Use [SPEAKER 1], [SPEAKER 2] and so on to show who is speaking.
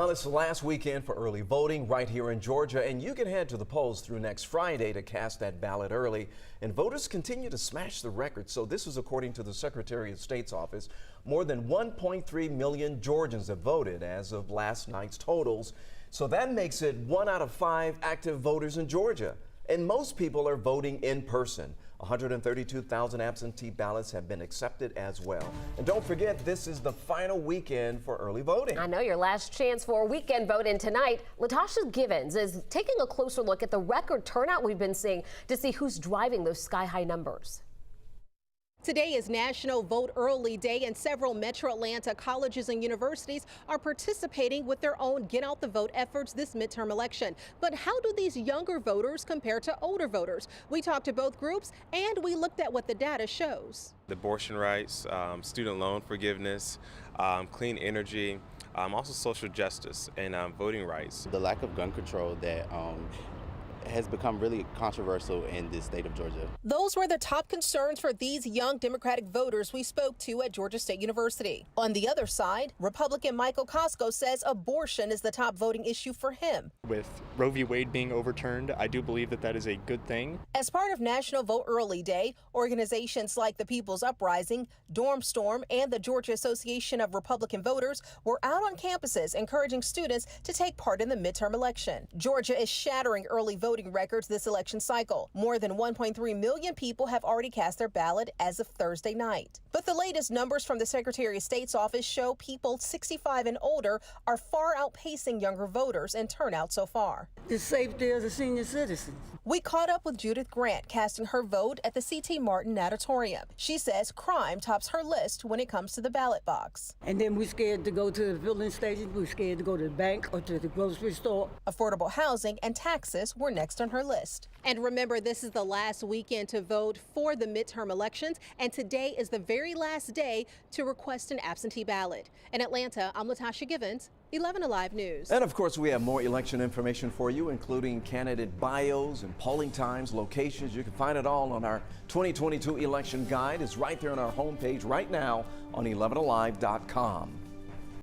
[SPEAKER 1] Well, it's the last weekend for early voting right here in Georgia, and you can head to the polls through next Friday to cast that ballot early. And voters continue to smash the record. So this is according to the Secretary of State's office. More than 1.3 million Georgians have voted as of last night's totals. So that makes it 1 out of 5 active voters in Georgia. And most people are voting in person. 132,000 absentee ballots have been accepted as well. And don't forget, this is the final weekend for early voting.
[SPEAKER 2] I know, your last chance for a weekend vote in tonight. Latasha Givens is taking a closer look at the record turnout we've been seeing to see who's driving those sky-high numbers.
[SPEAKER 3] Today is National Vote Early Day, and several Metro Atlanta colleges and universities are participating with their own Get Out the Vote efforts this midterm election. But how do these younger voters compare to older voters? We talked to both groups, and we looked at what the data shows.
[SPEAKER 4] Abortion rights, student loan forgiveness, clean energy, also social justice and voting rights.
[SPEAKER 5] The lack of gun control that has become really controversial in this state of Georgia.
[SPEAKER 3] Those were the top concerns for these young Democratic voters we spoke to at Georgia State University. On the other side, Republican Michael Costco says abortion is the top voting issue for him.
[SPEAKER 6] With Roe v. Wade being overturned, I do believe that that is a good thing.
[SPEAKER 3] As part of National Vote Early Day, organizations like the People's Uprising, Dorm Storm, and the Georgia Association of Republican Voters were out on campuses encouraging students to take part in the midterm election. Georgia is shattering early voting records this election cycle. More than 1.3 million people have already cast their ballot as of Thursday night. But the latest numbers from the Secretary of State's office show people 65 and older are far outpacing younger voters in turnout so far.
[SPEAKER 7] The safety of the senior citizens.
[SPEAKER 3] We caught up with Judith Grant casting her vote at the C.T. Martin Natatorium. She says crime tops her list when it comes to the ballot box.
[SPEAKER 7] And then we're scared to go to the filling station, we're scared to go to the bank or to the grocery store.
[SPEAKER 3] Affordable housing and taxes were next on her list. And remember, this is the last weekend to vote for the midterm elections, and today is the very last day to request an absentee ballot. In Atlanta, I'm Latasha Givens, 11 Alive News.
[SPEAKER 1] And of course, we have more election information for you, including candidate bios and polling times, locations. You can find it all on our 2022 election guide. It's right there on our homepage right now on 11alive.com.